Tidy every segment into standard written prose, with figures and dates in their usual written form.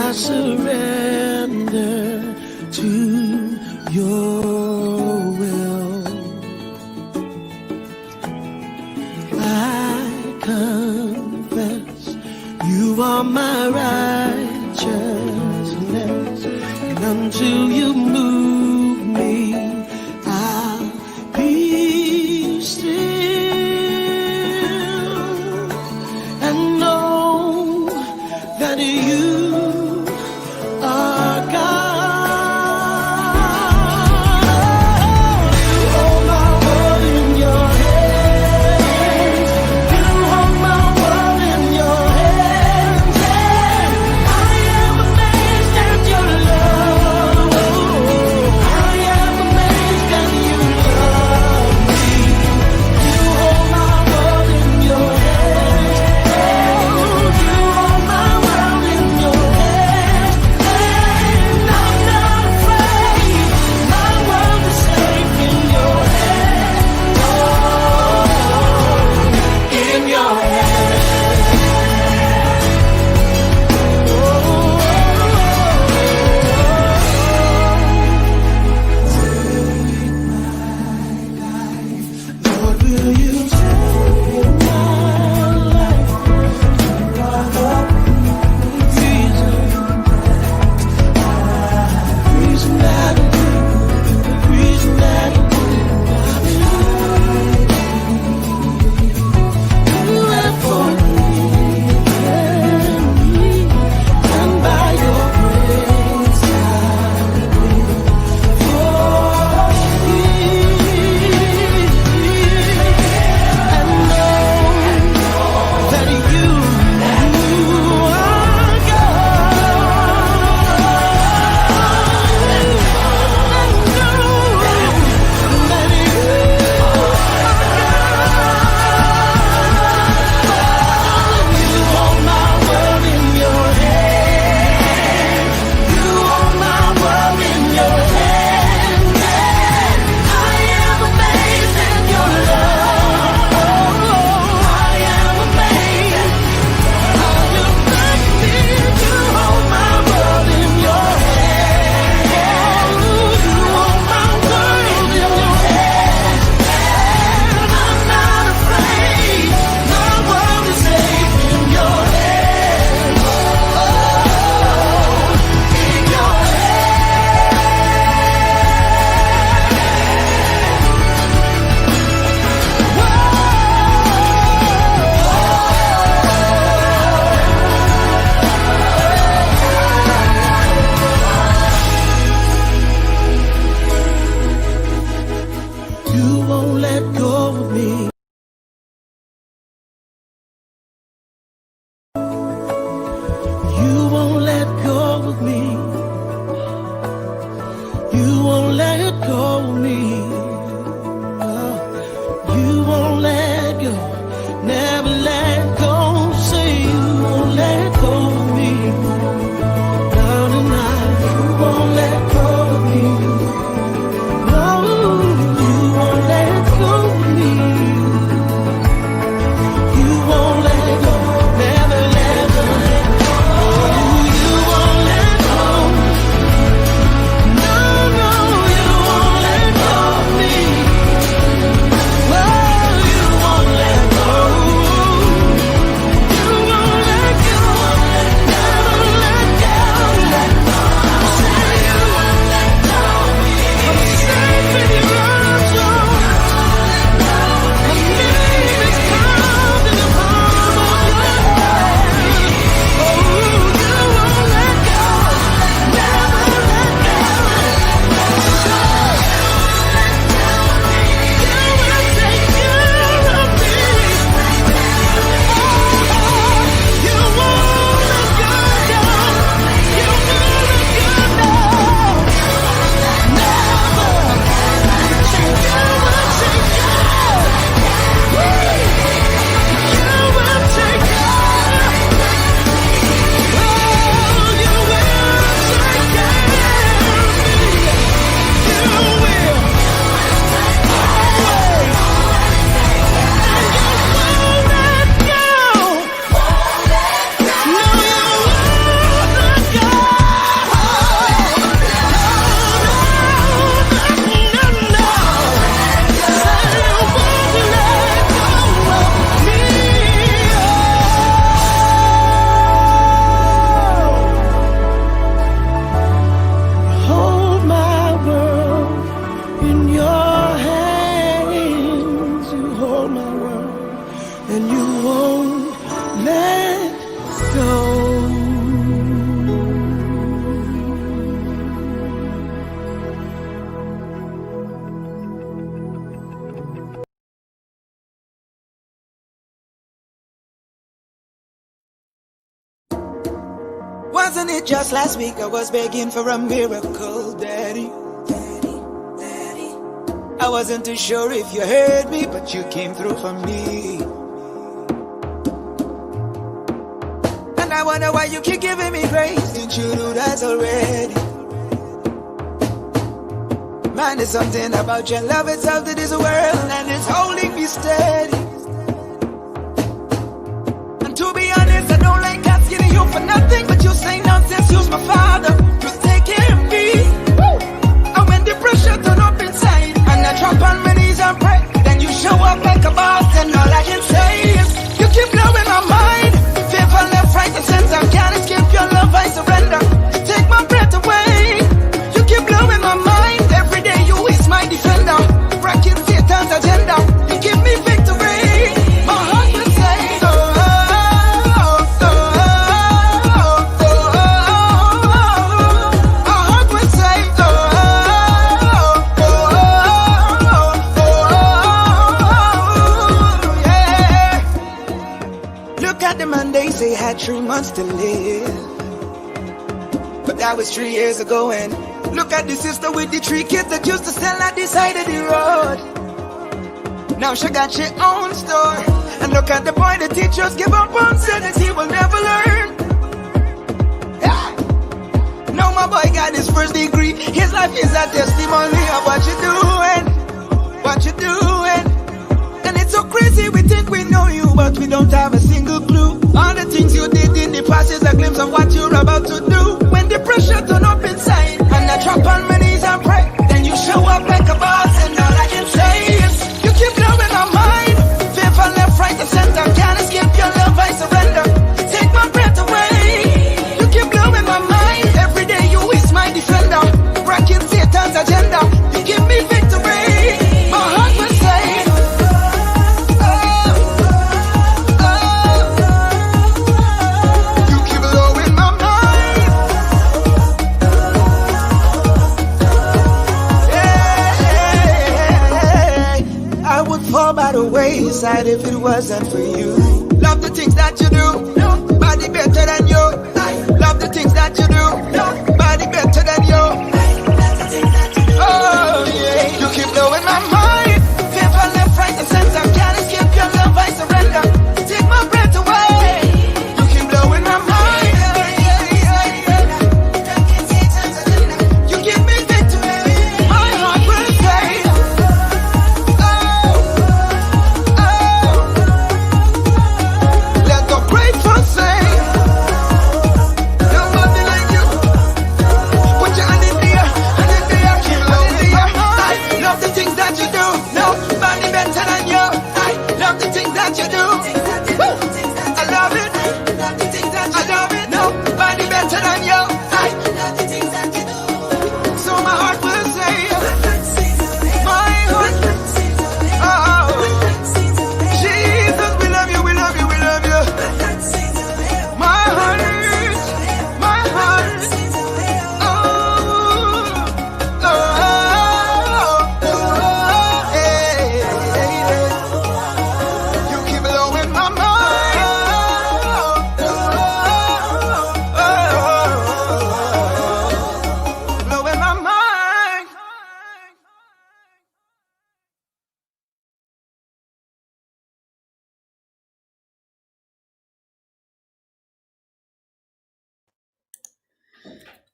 I surrender to your will. I confess you are my righteousness, and until you move me, I'll be still and know that you are and you won't let go. Wasn't it just last week I was begging for a miracle, Daddy? I wasn't too sure if you heard me, but you came through for me. And I wonder why you keep giving me grace. Didn't you do that already? Man, there's something about your love itself to this world, and it's holding me steady. And to be honest, I don't like asking you for nothing, but you say nonsense, use my father to take care of me. And when the pressure turn up inside, and I drop on my knees and pray, then you show up like a boss, and all I can say is, you keep blowing my mind. Favor left, right, and center, can't escape your love, I surrender. You take my breath away. You keep blowing my mind. Every day you is my defender. Breaking Satan's agenda. You give me victory. My heart will say, oh, oh, oh, oh, oh, oh, oh. My heart will say, oh, oh, oh, oh, yeah. Look at the man, they say had 3 months to live. But that was 3 years ago, and look at the sister with the 3 kids that used to sell at the side of the road. Now she got your own store. And look at the boy the teachers give up on, said that he will never learn. Yeah. Now my boy got his first degree. His life is a testimony of what you're doing. What you're doing. And it's so crazy, we think we know you, but we don't have a single clue. All the things you did in the past is a glimpse of what you're about to do. When the pressure turn up inside, and I drop on my knees and pray, then you show up like a boss, and all I can say is, you keep blowing my mind. Favor left, right, and center, can't escape your love, I surrender. You take my breath away. You keep blowing my mind. Every day you is my defender. Breaking Satan's agenda. You give me victory. My heart will say, you keep blowing my mind. Yeah. I would fall by the wayside if it wasn't for you. Love the things that you do, body better than you. Love the things that you do, body better than you. Oh yeah, you keep blowing my mind. Favor left, right, and center, can't escape your love, I surrender. Take my breath away. You keep blowing my mind. You give me victory. My heart will say, oh, oh. Let the grateful say, nobody like you. Put your hand in the air, keep blowing the air. I love the things that you do. Nobody better than you. I love the things that you do. Woo. I love it. I love it. Nobody better than you. I love the things that you do. So my heart will say, my heart. Oh, Jesus, we love you, we love you, we love you. My heart, my heart. Oh, oh, oh, yeah. You keep blowing my mind. Blowing my mind.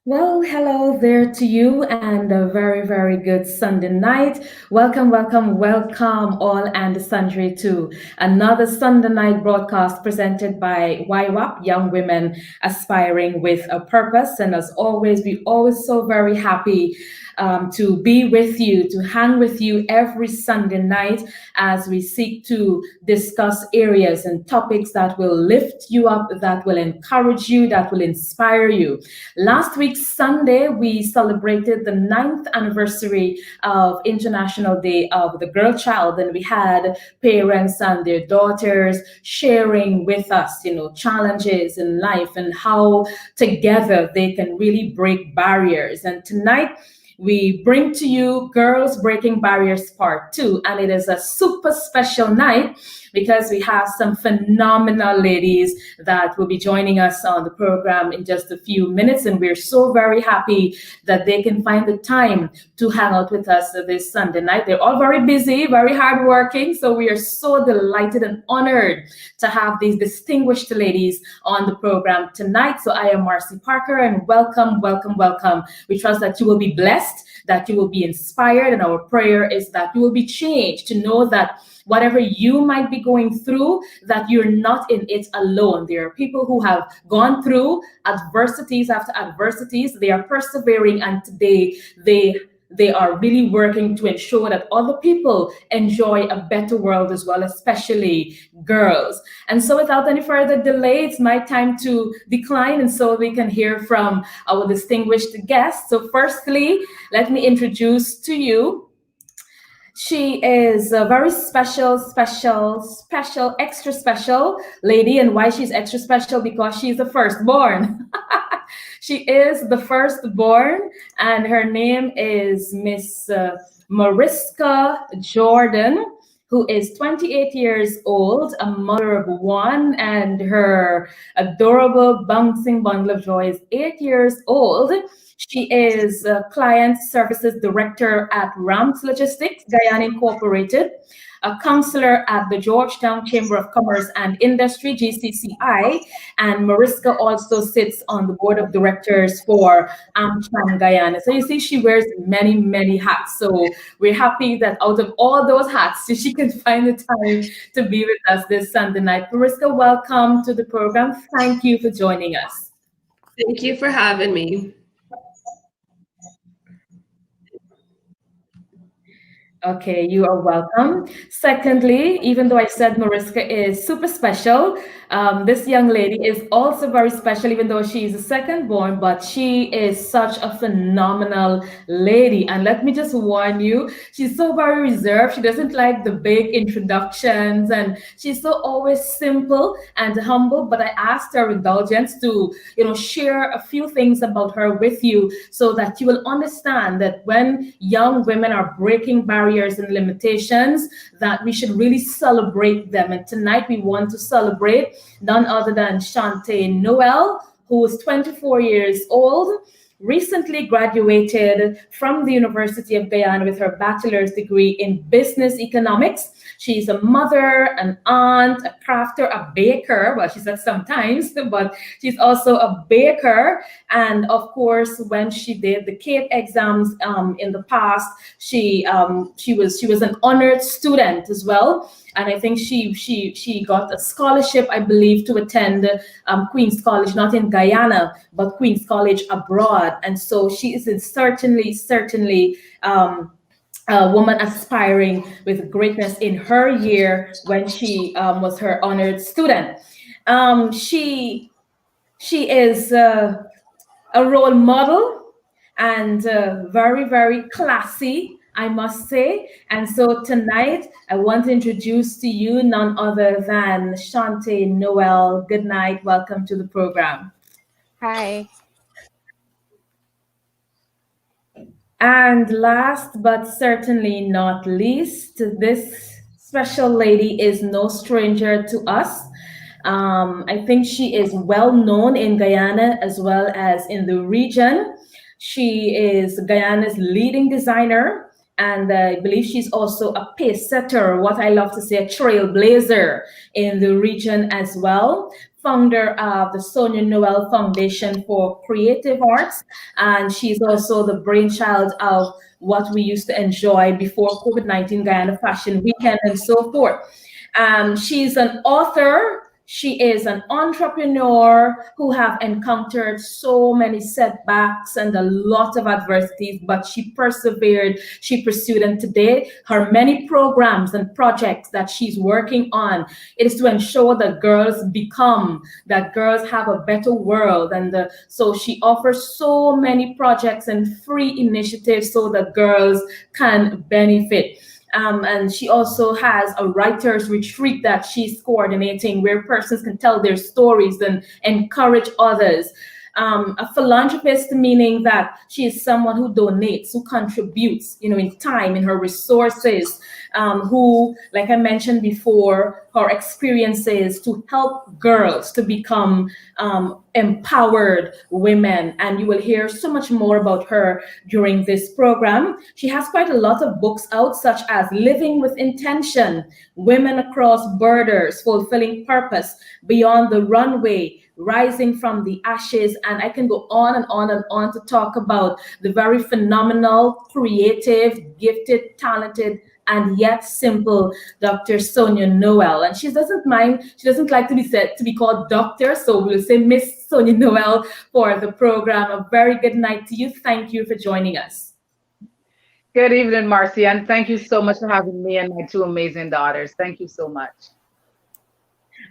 Well, hello there to you, and a very, very good Sunday night. Welcome, welcome, welcome all and sundry to another Sunday night broadcast presented by Y.W.A.P, Young Women Aspiring with a Purpose. And as always, we always so very happy to be with you, to hang with you every Sunday night as we seek to discuss areas and topics that will lift you up, that will encourage you, that will inspire you. Last week, week, Sunday, we celebrated the 9th anniversary of International Day of the Girl Child, and we had parents and their daughters sharing with us, challenges in life and how together they can really break barriers. And tonight, we bring to you Girls Breaking Barriers Part 2, and it is a super special night because we have some phenomenal ladies that will be joining us on the program in just a few minutes, and we're so very happy that they can find the time to hang out with us this Sunday night. They're all very busy, very hardworking, so we are so delighted and honored to have these distinguished ladies on the program tonight. So I am Marcy Parker, and welcome, welcome, welcome. We trust that you will be blessed, that you will be inspired, and our prayer is that you will be changed to know that whatever you might be going through, that you're not in it alone. There are people who have gone through adversities after adversities. They are persevering, and today they are really working to ensure that other people enjoy a better world as well, especially girls. And so without any further delay, it's my time to decline, and so we can hear from our distinguished guests. So firstly, let me introduce to you, she is a very special, extra special lady. And why she's extra special? Because she's the firstborn. She is the firstborn, and her name is Miss Mariska Jordan, who is 28 years old, a mother of one, and her adorable bouncing bundle of joy is 8 years old. She is a Client Services Director at Ramps Logistics, Guyana Incorporated, a counselor at the Georgetown Chamber of Commerce and Industry, GCCI, and Mariska also sits on the board of directors for AmCham Guyana. So you see, she wears many, many hats. So we're happy that out of all those hats, she can find the time to be with us this Sunday night. Mariska, welcome to the program. Thank you for joining us. Thank you for having me. Okay, you are welcome. Secondly, even though I said Mariska is super special, this young lady is also very special, even though she is a second born, but she is such a phenomenal lady. And let me just warn you, she's so very reserved. She doesn't like the big introductions, and she's so always simple and humble. But I asked her indulgence to, share a few things about her with you so that you will understand that when young women are breaking barriers and limitations, that we should really celebrate them. And tonight we want to celebrate none other than Sonia Noel, who is 24 years old, recently graduated from the University of Guyana with her bachelor's degree in business economics. She's a mother, an aunt, a crafter, a baker. Well, she said sometimes, but she's also a baker. And of course, when she did the CAPE exams in the past, she was an honored student as well. And I think she got a scholarship, I believe, to attend Queen's College, not in Guyana, but Queen's College abroad. And so she is certainly a woman aspiring with greatness in her year when she was her honored student. She is a role model and very, very classy, I must say. And so tonight, I want to introduce to you none other than Sonia Noel. Good night. Welcome to the program. Hi. And last but certainly not least, this special lady is no stranger to us. I think she is well known in Guyana as well as in the region. She is Guyana's leading designer, and I believe she's also a pace setter, what I love to say, a trailblazer in the region as well. Founder of the Sonia Noel Foundation for Creative Arts, and she's also the brainchild of what we used to enjoy before COVID-19 Guyana Fashion Weekend and so forth. She's an author, She is an entrepreneur who have encountered so many setbacks and a lot of adversities, but she persevered, she pursued, and today her many programs and projects that she's working on, it is to ensure that girls become, that girls have a better world. And so she offers so many projects and free initiatives so that girls can benefit. And she also has a writers retreat that she's coordinating where persons can tell their stories and encourage others. A philanthropist, meaning that she is someone who donates, who contributes, in time, in her resources, who, like I mentioned before, her experiences to help girls to become empowered women. And you will hear so much more about her during this program. She has quite a lot of books out, such as Living with Intention, Women Across Borders, Fulfilling Purpose, Beyond the Runway, Rising from the Ashes. And I can go on and on and on to talk about the very phenomenal, creative, gifted, talented, and yet simple Dr. Sonia Noel. And she doesn't mind, she doesn't like to be called doctor, so we'll say Miss Sonia Noel for the program. A very good night to you. Thank you for joining us. Good evening, Marcy, and thank you so much for having me and my two amazing daughters. Thank you so much.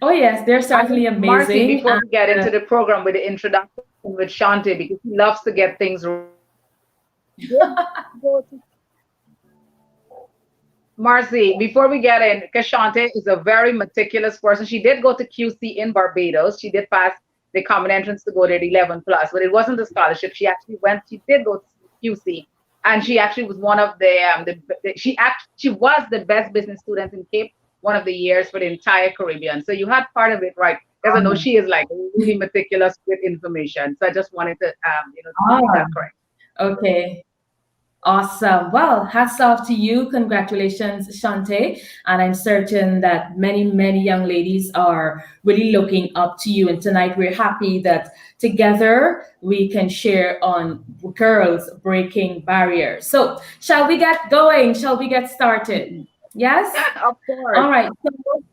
Oh yes, they're certainly amazing. Marcy, before we get into the program with the introduction with Shante, because he loves to get things right. Marcy, before we get in, because Shante is a very meticulous person. She did go to QC in Barbados. She did pass the common entrance to go to the 11 plus, but it wasn't a scholarship. She did go to QC, and she actually was one of she was the best business student in Cape one of the years for the entire Caribbean. So you had part of it right. Because I know she is like really meticulous with information. So I just wanted to make that correct. Okay. Awesome. Well, hats off to you. Congratulations, Shante. And I'm certain that many, many young ladies are really looking up to you. And tonight we're happy that together we can share on girls breaking barriers. So shall we get going? Shall we get started? Yes? Of course. All right. So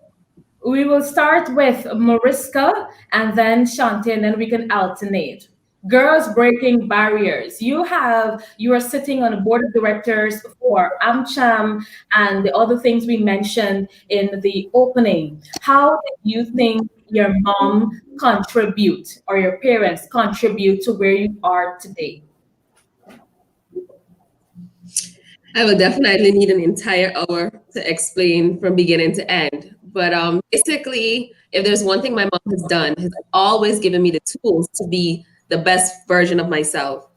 we will start with Mariska and then Shante, and then we can alternate. Girls breaking barriers. You are sitting on a board of directors for AmCham and the other things we mentioned in the opening. How do you think your mom contribute or your parents contribute to where you are today? I will definitely need an entire hour to explain from beginning to end. But basically, if there's one thing my mom has done, has always given me the tools to be the best version of myself.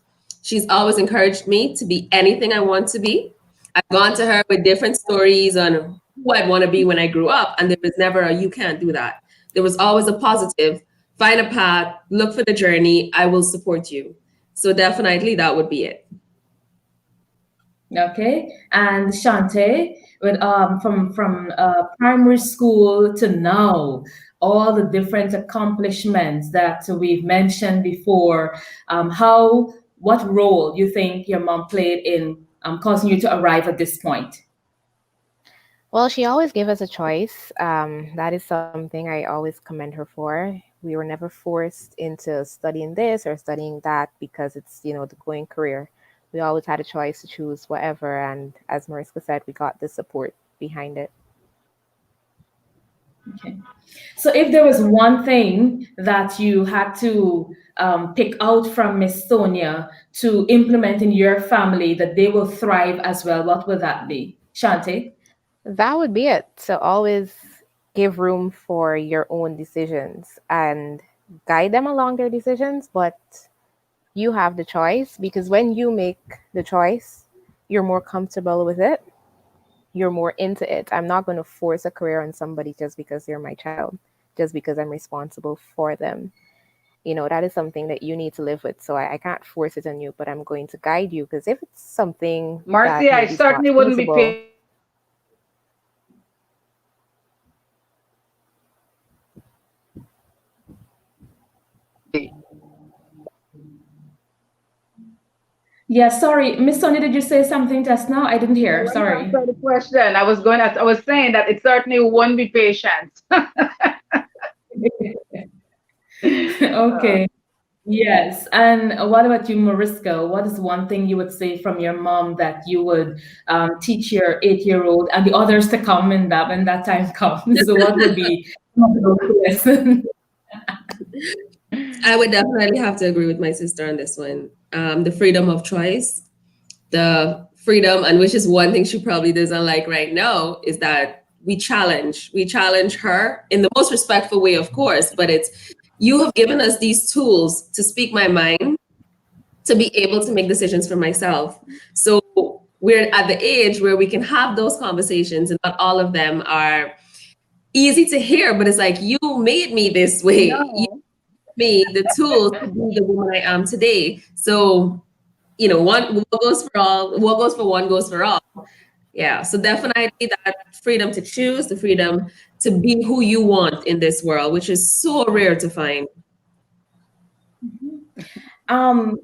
She's always encouraged me to be anything I want to be. I've gone to her with different stories on who I'd want to be when I grew up, and there was never a you can't do that. There was always a positive, find a path, look for the journey, I will support you. So definitely that would be it. Okay, and Shante, with from primary school to now, all the different accomplishments that we've mentioned before, what role you think your mom played in causing you to arrive at this point? Well, she always gave us a choice. That is something I always commend her for. We were never forced into studying this or studying that because it's, the going career. We always had a choice to choose whatever. And as Mariska said, we got the support behind it. Okay. So if there was one thing that you had to pick out from Miss Sonia to implement in your family that they will thrive as well, what would that be? Shante? That would be it. So always give room for your own decisions and guide them along their decisions, but you have the choice, because when you make the choice, you're more comfortable with it. You're more into it. I'm not going to force a career on somebody just because they're my child, just because I'm responsible for them. That is something that you need to live with. So I can't force it on you, but I'm going to guide you, because if it's something Marcy, I certainly wouldn't be paid. Yeah, sorry, Miss Sonia, did you say something just now? I didn't hear. Sorry. Answer the question. I was saying that it certainly won't be patient. Okay. Yes. And what about you, Mariska? What is one thing you would say from your mom that you would teach your 8-year-old and the others to come in that when that time comes? So what would be some of those lessons? I would definitely have to agree with my sister on this one. The freedom of choice, the freedom, and which is one thing she probably doesn't like right now, is that we challenge her in the most respectful way, of course, but it's, you have given us these tools to speak my mind, to be able to make decisions for myself. So we're at the age where we can have those conversations, and not all of them are easy to hear, but it's like, you made me this way. You No. gave me the tools to be the woman I am today. So, what goes for all, what goes for one goes for all. Yeah. So definitely that freedom to choose, the freedom to be who you want in this world, which is so rare to find. Um,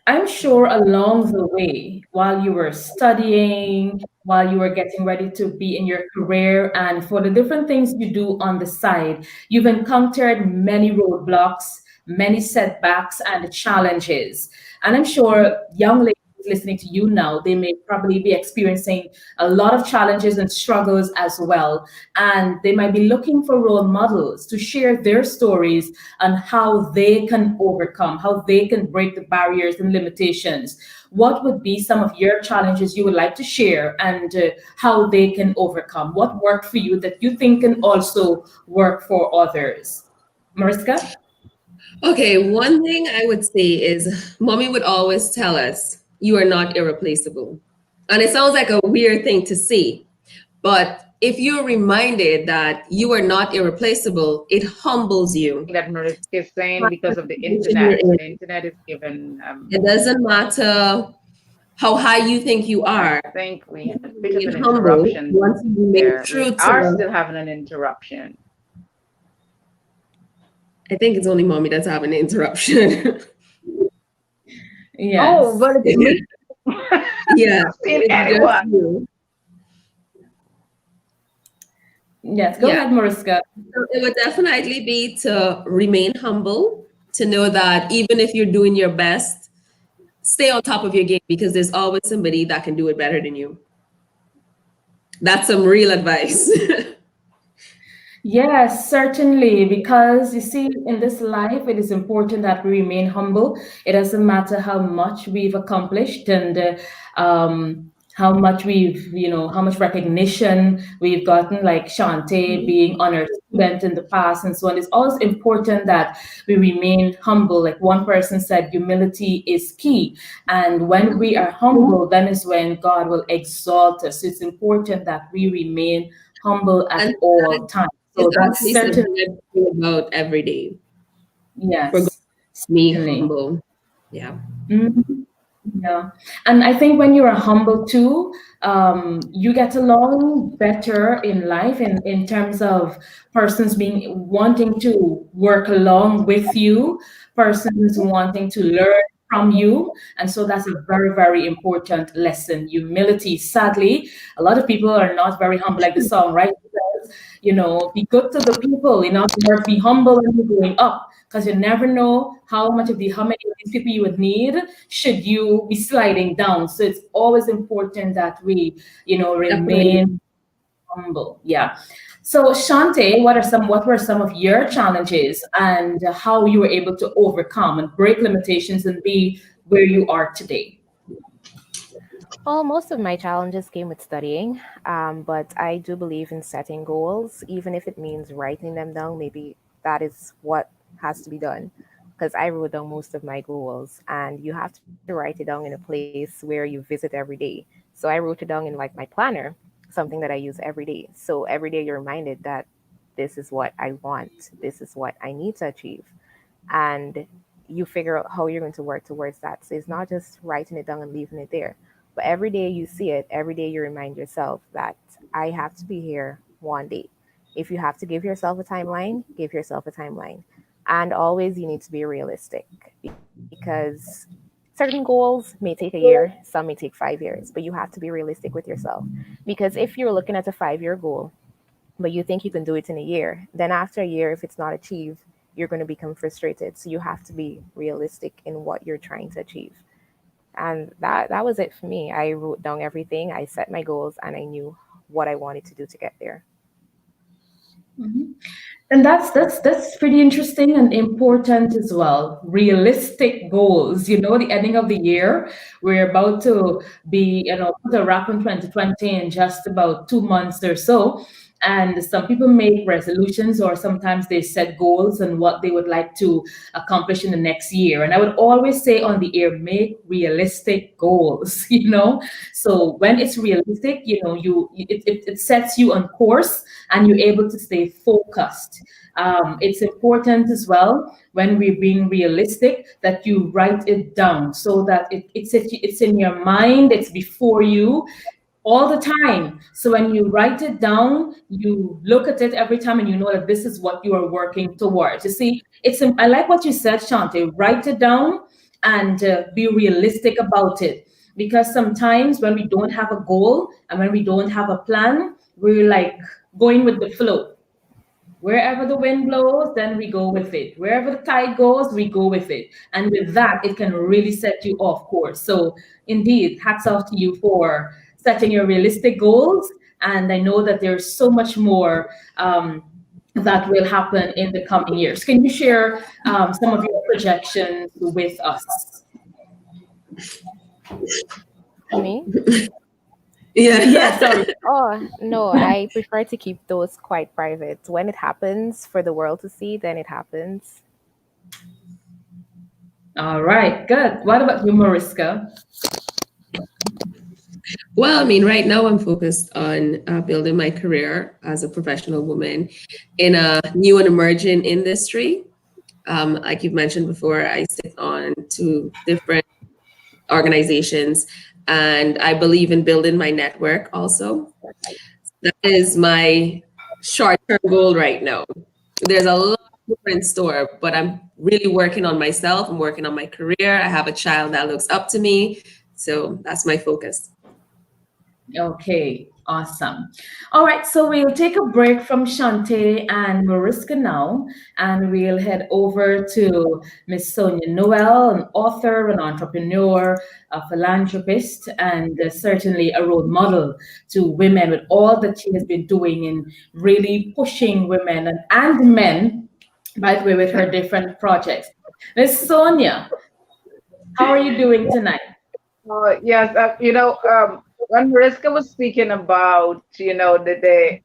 I'm sure along the way, while you were studying, while you were getting ready to be in your career, and for the different things you do on the side, you've encountered many roadblocks, many setbacks, and challenges. And I'm sure young ladies listening to you now, they may probably be experiencing a lot of challenges and struggles as well. And they might be looking for role models to share their stories on how they can overcome, how they can break the barriers and limitations. What would be some of your challenges you would like to share, and how they can overcome? What worked for you that you think can also work for others? Mariska? Okay, one thing I would say is mommy would always tell us, you are not irreplaceable. And it sounds like a weird thing to say, but if you're reminded that you are not irreplaceable, it humbles you. That Mariska is saying because of the Situation you're internet. in. The internet is given, It doesn't matter how high you think you I are, think we had a bit of being an humble interruption once you remain there. We true are to, still having an interruption. I think it's only mommy that's having an interruption. Oh, Yes. but it's me. Yeah, Not seeing it's just anyone. you. Yes. Go Yeah. ahead, Mariska. So it would definitely be to remain humble, to know that even if you're doing your best, stay on top of your game, because there's always somebody that can do it better than you. That's some real advice. Yes, certainly. Because you see, in this life, it is important that we remain humble. It doesn't matter how much we've accomplished and how much how much recognition we've gotten, like Shante being honored student in the past and so on. It's always important that we remain humble. Like one person said, humility is key. And when we are humble, then is when God will exalt us. So it's important that we remain humble at And all that times. is So that's actually certainly, something I think about every day. For God, yes, me certainly. humble. Yeah. Mhm. Yeah. And I think when you are humble too, you get along better in life in terms of persons being wanting to work along with you, persons wanting to learn from you. And so that's a very, very important lesson. Humility. Sadly, a lot of people are not very humble, like the song, right? Be good to the people. In other words, be humble when you're going up, because you never know how many of these people you would need should you be sliding down. So it's always important that we, Definitely. remain humble. Yeah. So Shante, what were some of your challenges and how you were able to overcome and break limitations and be where you are today? Well, most of my challenges came with studying, but I do believe in setting goals, even if it means writing them down. Maybe that is what has to be done, because I wrote down most of my goals, and you have to write it down in a place where you visit every day. So I wrote it down in like my planner, something that I use every day. So every day you're reminded that this is what I want, this is what I need to achieve, and you figure out how you're going to work towards that. So it's not just writing it down and leaving it there, but every day you see it, every day you remind yourself that I have to be here one day. If you have to give yourself a timeline, give yourself a timeline. And always you need to be realistic, because certain goals may take a year, some may take 5 years, but you have to be realistic with yourself. Because if you're looking at a 5-year goal but you think you can do it in a year. Then after a year, if it's not achieved, you're going to become frustrated. So you have to be realistic in what you're trying to achieve. And that was it for me. I wrote down everything, I set my goals, and I knew what I wanted to do to get there. Mhm. And that's pretty interesting and important as well. Realistic goals. The ending of the year, we're about to be, put a wrap on 2020 in just about 2 months or so. And some people make resolutions, or sometimes they set goals and what they would like to accomplish in the next year. And I would always say on the air, make realistic goals. So when it's realistic, it sets you on course, and you're able to stay focused. It's important as well, when we're being realistic, that you write it down, so that it's in your mind, it's before you all the time. So when you write it down, you look at it every time, and you know that this is what you are working towards. You see, I like what you said, Shante. Write it down and be realistic about it. Because sometimes when we don't have a goal and when we don't have a plan, we're like going with the flow. Wherever the wind blows, then we go with it. Wherever the tide goes, we go with it. And with that, it can really set you off course. So, indeed, hats off to you for setting your realistic goals. And I know that there's so much more that will happen in the coming years. Can you share some of your projections with us? Me? Yeah. Yeah, sorry. Oh, no, I prefer to keep those quite private. When it happens for the world to see, then it happens. All right, good. What about you, Mariska? Well, I mean, right now I'm focused on building my career as a professional woman in a new and emerging industry. Like you've mentioned before, I sit on two different organizations, and I believe in building my network also. That is my short-term goal right now. There's a lot more in store, but I'm really working on myself. I'm working on my career. I have a child that looks up to me. So that's my focus. Okay, awesome. All right, so we'll take a break from Shante and Mariska now, and we'll head over to Miss Sonia Noel, an author, an entrepreneur, a philanthropist, and certainly a role model to women, with all that she has been doing in really pushing women and men, by the way, with her different projects. Miss Sonia, how are you doing tonight? Yes, when Mariska was speaking about, the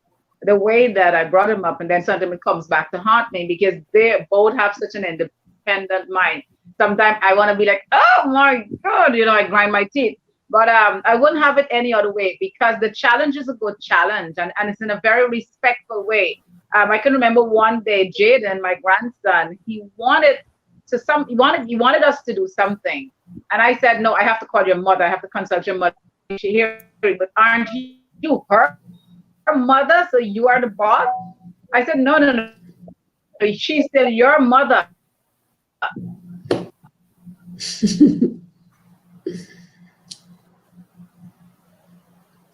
way that I brought him up, and then sometimes it comes back to haunt me because they both have such an independent mind. Sometimes I want to be like, oh my God, I grind my teeth. But I wouldn't have it any other way, because the challenge is a good challenge, and it's in a very respectful way. I can remember one day, Jaden, my grandson, he wanted us to do something. And I said, no, I have to call your mother. I have to consult your mother. She hears it, but aren't you her mother? So you are the boss? I said, no, no, no. She's still your mother.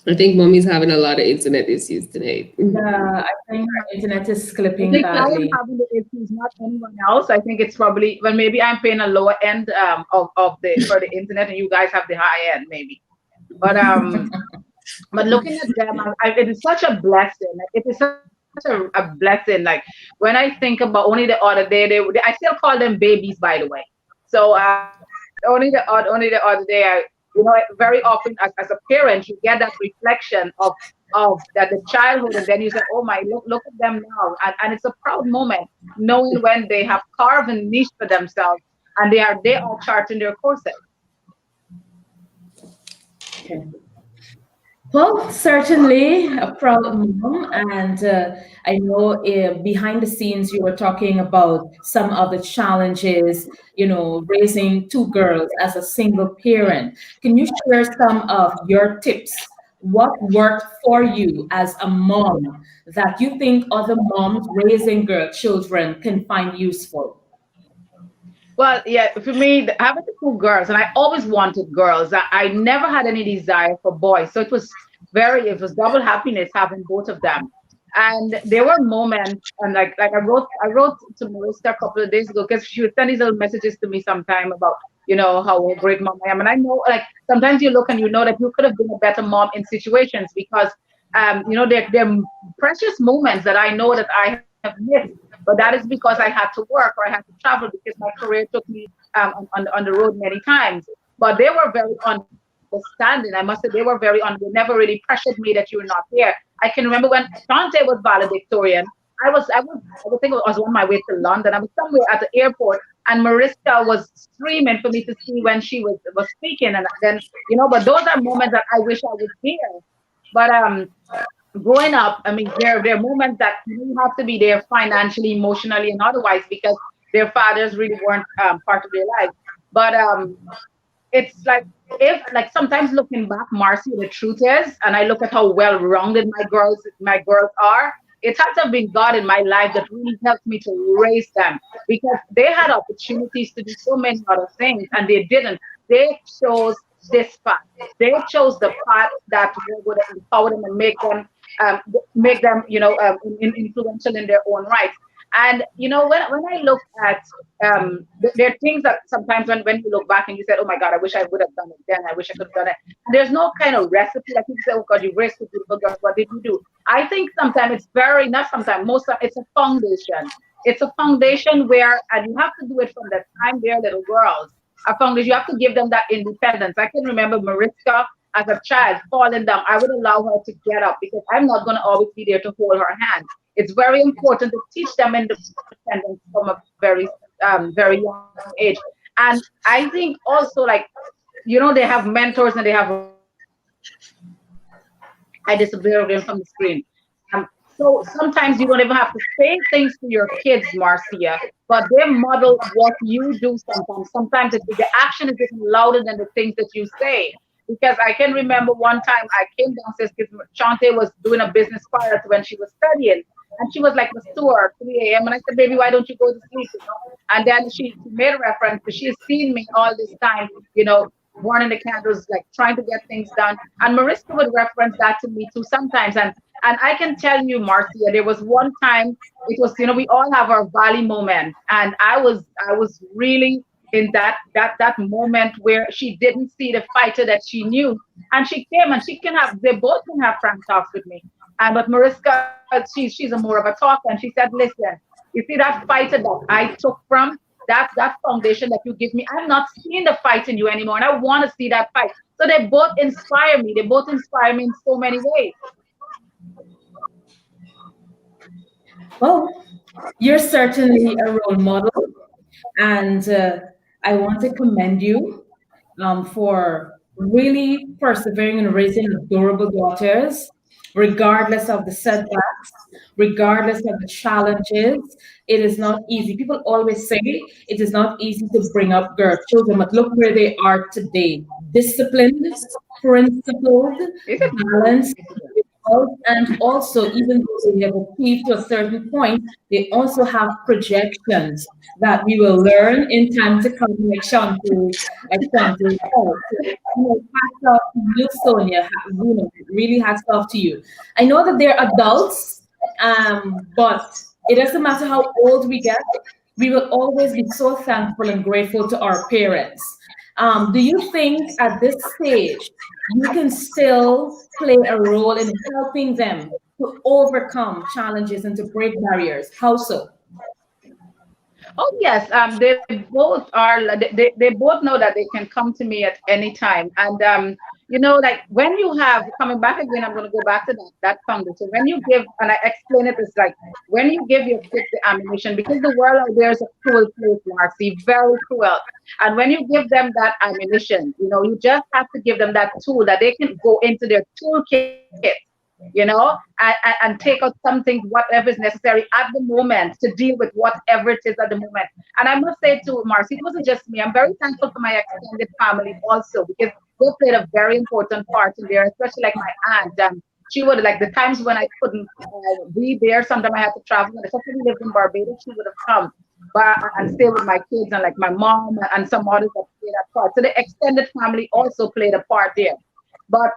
I think mommy's having a lot of internet issues tonight. Yeah, I think my internet is I clipping think I am badly. having the issues, not anyone else. I think it's probably, well, maybe I'm paying a lower end of the for the internet, and you guys have the high end, maybe. But looking at them, it is such a blessing. It is such a blessing. Like when I think about only the other day, I still call them babies, by the way. So only the other day, very often as a parent, you get that reflection of that the childhood, and then you say, oh my, look at them now, and it's a proud moment knowing when they have carved a niche for themselves, and they are charting their courses. Okay. Well, certainly a proud mom, and I know behind the scenes you were talking about some of the challenges, raising two girls as a single parent. Can you share some of your tips? What worked for you as a mom that you think other moms raising children can find useful? Well, yeah, for me, having the two girls, and I always wanted girls. I never had any desire for boys, so it was double happiness having both of them. And there were moments, and like I wrote to Marissa a couple of days ago because she would send these little messages to me sometime about, how a great mom I am. And I know, like, sometimes you look and you know that you could have been a better mom in situations because there are precious moments that I know that I have missed, but that is because I had to work or I had to travel because my career took me on the road many times. But they were very understanding. I must say they were very on. They never really pressured me that you were not there. I can remember when Shante was valedictorian. I would think I was on my way to London. I was somewhere at the airport, and Mariska was screaming for me to see when she was speaking. And then, but those are moments that I wish I was there. But growing up, I mean, there are moments that you have to be there financially, emotionally, and otherwise because their fathers really weren't part of their life. But it's like, if like sometimes looking back, Marcy, the truth is, and I look at how well rounded my girls are, it had to have been God in my life that really helped me to raise them because they had opportunities to do so many other things and they didn't. They chose this path. They chose the path that would empower them and um, make them, influential in their own rights. And when I look at there are things that sometimes when you look back and you said, oh my God, I wish I would have done it then. I wish I could have done it. And there's no kind of recipe like people say, oh God, you raised two beautiful girls. What did you do? I think sometimes it's very, not sometimes, most of it's a foundation. It's a foundation where, and you have to do it from the time they're little girls. A foundation, you have to give them that independence. I can remember Mariska as a child falling down. I would allow her to get up because I'm not going to always be there to hold her hand. It's very important to teach them independence from a very young age. And I think also, like, they have mentors and they have I disappear again from the screen. So sometimes you don't even have to say things to your kids, Marcia, but they model what you do sometimes. Sometimes the action is even louder than the things that you say. Because I can remember one time I came downstairs because Chante was doing a business prior to when she was studying. And she was like, the store, 3 a.m. And I said, baby, why don't you go to sleep? And then she made a reference, but she has seen me all this time, burning the candles, like trying to get things done. And Marissa would reference that to me too sometimes. And I can tell you, Marcia, there was one time it was, we all have our valley moments. And I was really in that moment where she didn't see the fighter that she knew. And she came and they both can have frank talks with me. And but Mariska, she's a more of a talker, and she said, listen, you see that fighter that I took from that foundation that you give me, I'm not seeing the fight in you anymore. And I want to see that fight. So they both inspire me. They both inspire me in so many ways. Well, you're certainly a role model, and I want to commend you for really persevering and raising adorable daughters, regardless of the setbacks, regardless of the challenges. It is not easy. People always say it is not easy to bring up girl children, but look where they are today: disciplined, principled, Is it? balanced, and also, even though they have achieved to a certain point, they also have projections that we will learn in time to come, like Shanti said. So, hats off to you, Sonia. Really hats off to you. I know that they're adults, but it doesn't matter how old we get, we will always be so thankful and grateful to our parents. Do you think at this stage you can still play a role in helping them to overcome challenges and to break barriers? How so? Oh yes, they both are. They both know that they can come to me at any time, and like when you have coming back again, I'm going to go back to that foundation. When you give, and I explain it, it's like when you give your kids the ammunition, because the world out there is a cruel place, Marcy, very cruel. And when you give them that ammunition, you just have to give them that tool that they can go into their toolkit, and take out something, whatever is necessary at the moment to deal with whatever it is at the moment. And I must say to Marcy, it wasn't just me. I'm very thankful for my extended family also because they played a very important part in there, especially like my aunt. She would, like, the times when I couldn't be there, sometimes I had to travel. And especially we lived in Barbados, she would have come and stay with my kids and like my mom and some others that played that part. So the extended family also played a part there. But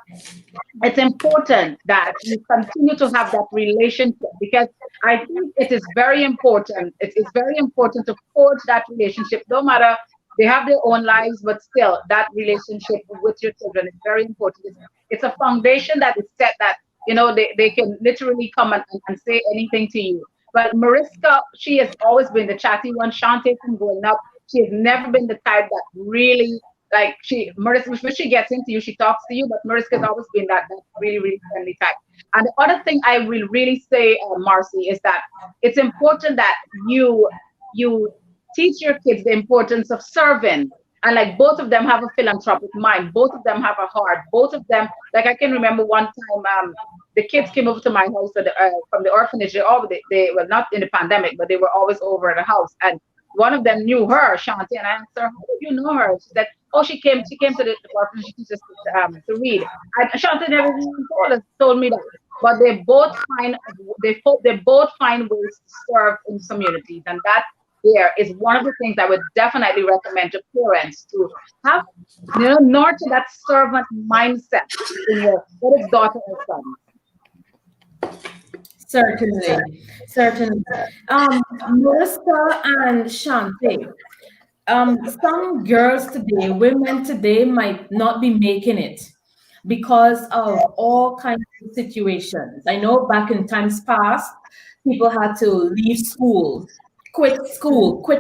it's important that you continue to have that relationship, because I think it is very important. It's very important to forge that relationship, no matter they have their own lives, but still that relationship with your children is very important. It's a foundation that is set that, they can literally come and say anything to you. But Mariska, she has always been the chatty one. Shante, from growing up, she has never been the type that really, like, Mariska, when she gets into you, she talks to you, but Mariska's always been that really, really friendly type. And the other thing I will really say, Marcy, is that it's important that you teach your kids the importance of serving. And like, both of them have a philanthropic mind. Both of them have a heart. Both of them, like, I can remember one time, the kids came over to my house from the orphanage. They were not in the pandemic, but they were always over at the house. And one of them knew her, Shanti, and I asked her, "How did you know her?" She said, "Oh, she came to the orphanage to just to read." And Shanti never even told me that. But they both find ways to serve in communities, and that there is one of the things I would definitely recommend to parents to have, nurture that servant mindset in whether it's daughter or son. Certainly, certainly. Melissa and Shante, some girls today, women today might not be making it because of all kinds of situations. I know back in times past, people had to leave school, quit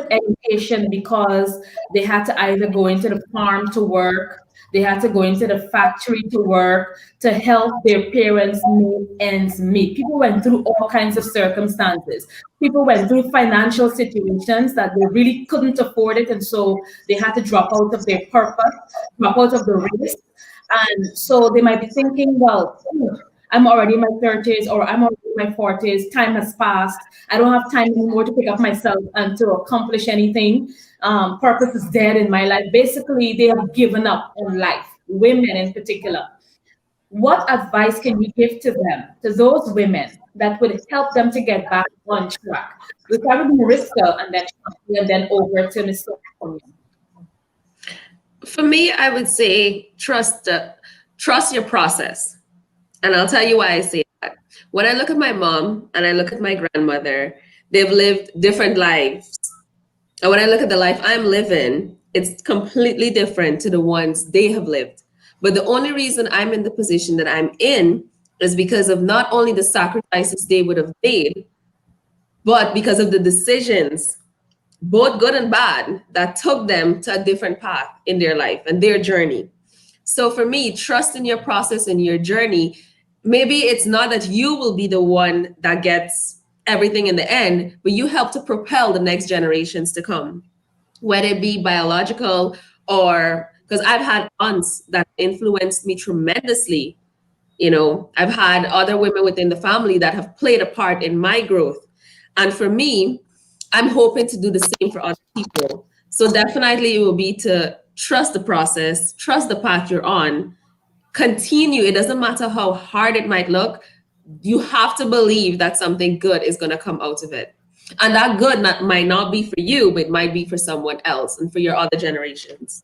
education because they had to either go into the farm to work, they had to go into the factory to work to help their parents make ends meet. People went through all kinds of circumstances. People went through financial situations that they really couldn't afford it, and so they had to drop out of their purpose, drop out of the race. And so they might be thinking, well, I'm already in my 30s or I'm already in my 40s. Time has passed. I don't have time anymore to pick up myself and to accomplish anything. Purpose is dead in my life. Basically, they have given up on life, women in particular. What advice can you give to them, to those women, that would help them to get back on track? We probably Mariska and then over to Mr. For me, I would say trust your process. And I'll tell you why I say that. When I look at my mom and I look at my grandmother, they've lived different lives. And when I look at the life I'm living, it's completely different to the ones they have lived. But the only reason I'm in the position that I'm in is because of not only the sacrifices they would have made, but because of the decisions, both good and bad, that took them to a different path in their life and their journey. So for me, trust in your process and your journey. Maybe it's not that you will be the one that gets everything in the end, but you help to propel the next generations to come, whether it be biological or because I've had aunts that influenced me tremendously. I've had other women within the family that have played a part in my growth. And for me, I'm hoping to do the same for other people. So definitely it will be to trust the process, trust the path you're on, continue. It doesn't matter how hard it might look. You have to believe that something good is going to come out of it. And that good might not be for you, but it might be for someone else and for your other generations.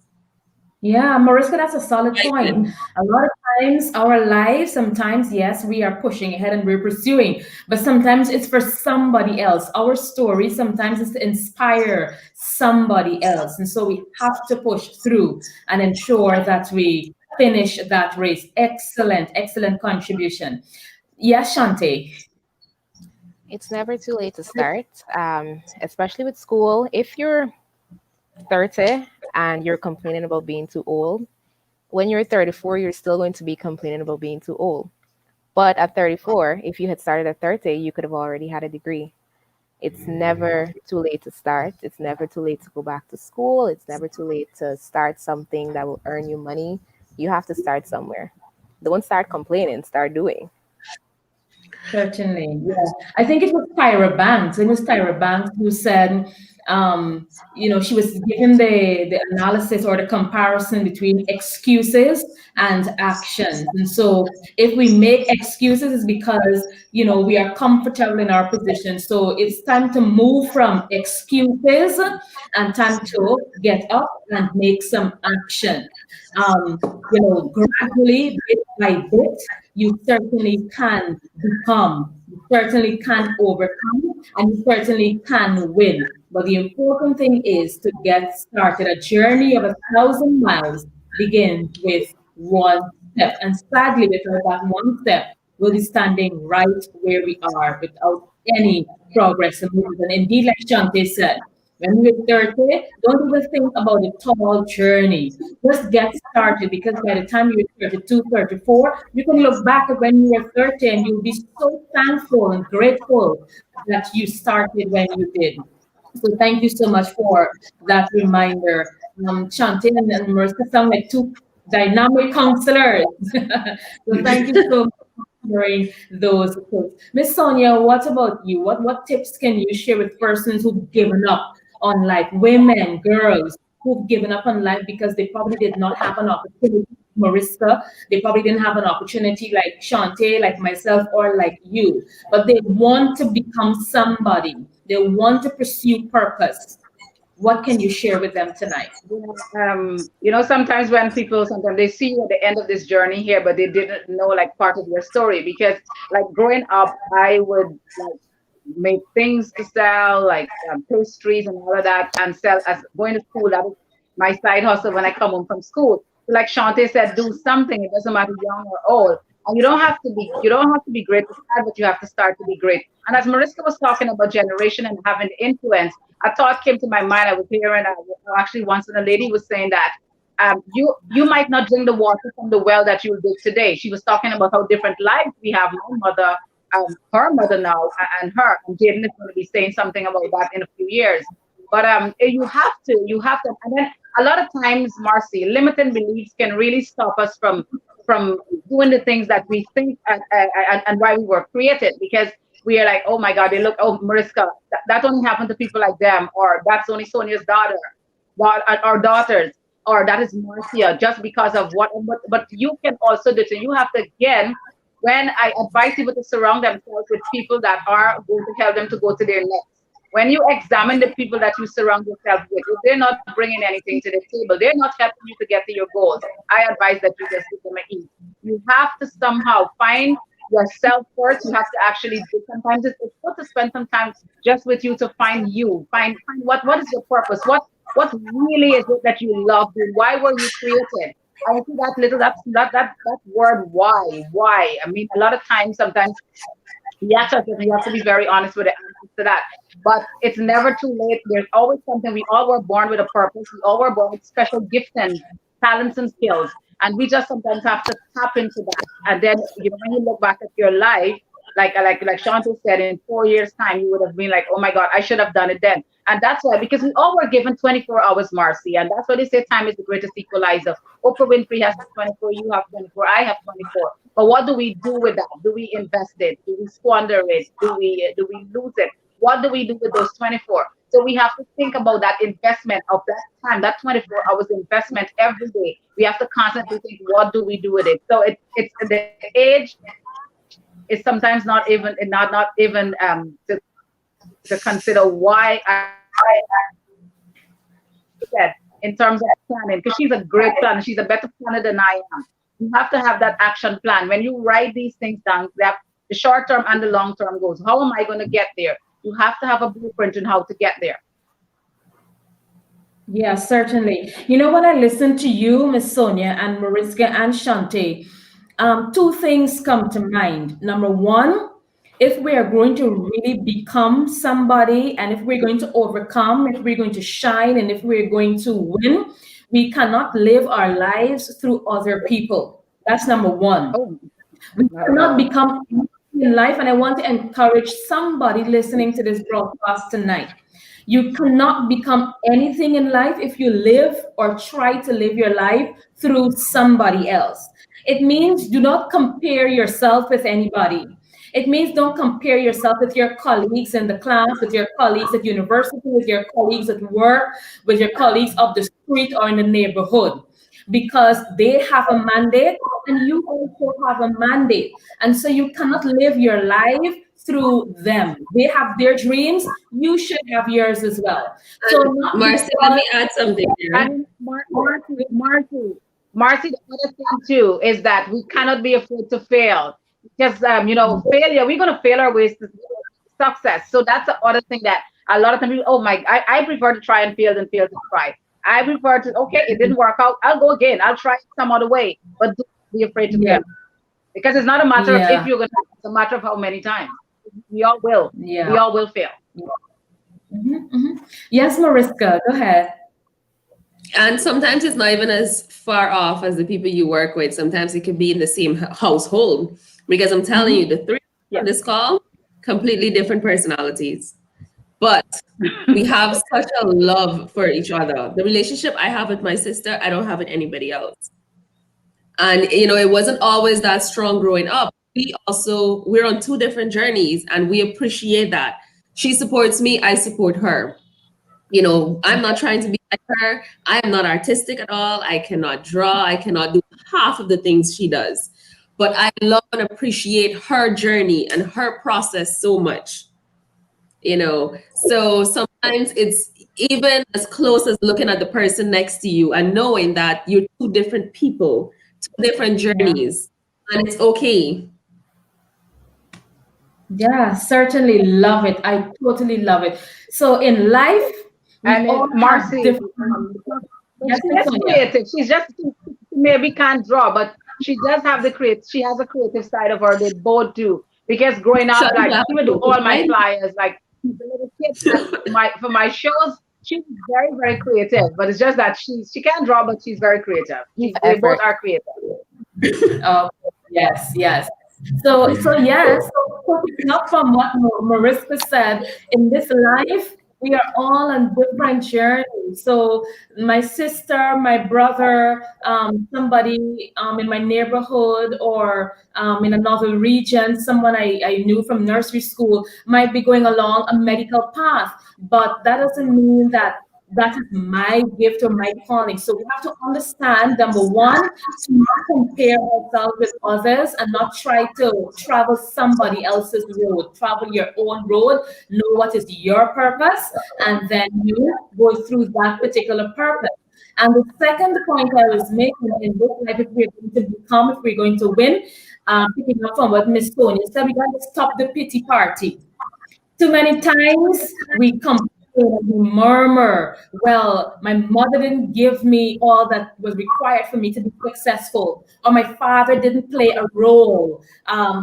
Yeah, Mariska, that's a solid point. A lot of times, our lives, sometimes, yes, we are pushing ahead and we're pursuing, but sometimes it's for somebody else. Our story sometimes is to inspire somebody else. And so we have to push through and ensure that we finish that race. Excellent, excellent contribution. Yes, Shante. It's never too late to start, especially with school. If you're 30 and you're complaining about being too old, when you're 34, you're still going to be complaining about being too old. But at 34, if you had started at 30, you could have already had a degree. It's never too late to start. It's never too late to go back to school. It's never too late to start something that will earn you money. You have to start somewhere. Don't start complaining, start doing. Certainly, yeah. I think it was Tyra Banks. It was Tyra Banks who said, she was given the analysis or the comparison between excuses and actions. And so, if we make excuses, it's because we are comfortable in our position. So it's time to move from excuses and time to get up and make some action. Gradually, bit by bit, you certainly can become, you certainly can overcome, and you certainly can win. But the important thing is to get started. A journey of 1,000 miles begins with one step. And sadly, without that one step, we'll be standing right where we are without any progress and movement. And indeed, like Shante said, when you're 30, don't even think about the tall journey. Just get started because by the time you're 32, 34, you can look back at when you were 30 and you'll be so thankful and grateful that you started when you did. So thank you so much for that reminder. Shanti and Marissa sound like two dynamic counselors. So thank you so much for sharing those tips. Miss Sonia, what about you? What tips can you share with persons who've given up on life, women, girls who've given up on life because they probably did not have an opportunity? Mariska, they probably didn't have an opportunity like Shante, like myself, or like you, but they want to become somebody. They want to pursue purpose. What can you share with them tonight? Sometimes when people sometimes they see you at the end of this journey here, but they didn't know like part of your story because like growing up, I would like make things to sell, like pastries and all of that, and sell as going to school. That was my side hustle when I come home from school. So like Shante said, do something. It doesn't matter young or old. And you don't have to be great to start, but you have to start to be great. And as Mariska was talking about generation and having influence, a thought came to my mind. I was hearing actually once when a lady was saying that you might not drink the water from the well that you did today. She was talking about how different lives we have. My mother, her mother now, and her, and Jaden is going to be saying something about that in a few years. But you have to, and then a lot of times, Marcy, limiting beliefs can really stop us from doing the things that we think and why we were created because we are like, oh my God, they look, oh, Mariska, that only happened to people like them, or that's only Sonia's daughter, or daughters, or that is Marcia, just because of what, but you can also do it. So you have to, again, when I advise people to surround themselves with people that are going to help them to go to their next. When you examine the people that you surround yourself with, if they're not bringing anything to the table, they're not helping you to get to your goals. I advise that you just give them a eat. You have to somehow find yourself first. You have to actually do. Sometimes it's good to spend some time just with you to find you. Find what is your purpose. What really is it that you love doing? Why were you created? I think that word why. I mean, a lot of times, sometimes yes, I think we have to be very honest with the answers to that. But it's never too late. There's always something. We all were born with a purpose. We all were born with special gifts and talents and skills. And we just sometimes have to tap into that. And then, when you look back at your life, like Shante said, in 4 years' time, you would have been like, oh my God, I should have done it then. And that's why, because we all were given 24 hours, Marcy. And that's why they say time is the greatest equalizer. Oprah Winfrey has 24, you have 24, I have 24. But what do we do with that? Do we invest it? Do we squander it? Do we lose it? What do we do with those 24? So we have to think about that investment of that time, that 24 hours investment every day. We have to constantly think, what do we do with it? So it's the age is sometimes not even to consider why I said in terms of planning, because she's a great planner. She's a better planner than I am. You have to have that action plan. When you write these things down, that the short term and the long term goals. How am I going to get there? You have to have a blueprint on how to get there. Yeah, certainly. When I listen to you, Miss Sonia and Mariska and Shante, two things come to mind. Number one, if we are going to really become somebody, and if we're going to overcome, if we're going to shine, and if we're going to win, we cannot live our lives through other people. That's number one. Oh, We not at cannot all. become anything in life, and I want to encourage somebody listening to this broadcast tonight. You cannot become anything in life if you live or try to live your life through somebody else. It means do not compare yourself with anybody. It means don't compare yourself with your colleagues in the class, with your colleagues at university, with your colleagues at work, with your colleagues up the street or in the neighborhood, because they have a mandate and you also have a mandate. And so you cannot live your life through them. They have their dreams, you should have yours as well. So And not Marcy, let because me add something here. And Marcy, the other thing too is that we cannot be afraid to fail because failure, we're gonna fail our ways to success. So that's the other thing that a lot of times, oh my, I prefer to try and fail than fail to try. I prefer to, okay, it didn't work out, I'll go again, I'll try it some other way, but don't be afraid to yeah, fail because it's not a matter of if yeah, you're gonna, it's a matter of how many times. We all will, yeah. we all will fail. Yes, Mariska, go ahead. And sometimes it's not even as far off as the people you work with. Sometimes it could be in the same household. Because I'm telling you, the three Yeah. on this call, completely different personalities. But we have such a love for each other. The relationship I have with my sister, I don't have with anybody else. And it wasn't always that strong growing up. We're on two different journeys and we appreciate that. She supports me, I support her. I'm not trying to be like her. I am not artistic at all. I cannot draw. I cannot do half of the things she does. But I love and appreciate her journey and her process so much. So sometimes it's even as close as looking at the person next to you and knowing that you're two different people, two different Yeah. journeys, and it's okay. Yeah, certainly love it. I totally love it. So in life, we And all then have Marcy, different. but Yes, she's Miss just Sonia. creative. She maybe can't draw, but she does have the create. She has a creative side of her. They both do. Because growing up, like Shania, she would do all my flyers, like the little kid for my shows. She's very, very creative. But it's just that she can't draw, but she's very creative. It's They both effort. are creative. Oh, yes, yes. So yes, so picking up from what Mariska said, in this life, we are all on different journeys. So my sister, my brother, somebody in my neighborhood or in another region, someone I knew from nursery school might be going along a medical path, but that doesn't mean that that is my gift or my calling. So we have to understand, number one, to not compare ourselves with others and not try to travel somebody else's road. Travel your own road, know what is your purpose, and then you go through that particular purpose. And the second point I was making in this life, if we're going to become, if we're going to win, picking up from what Miss Sonia said, we got to stop the pity party. Too many times we complain and we murmur, well, my mother didn't give me all that was required for me to be successful, or my father didn't play a role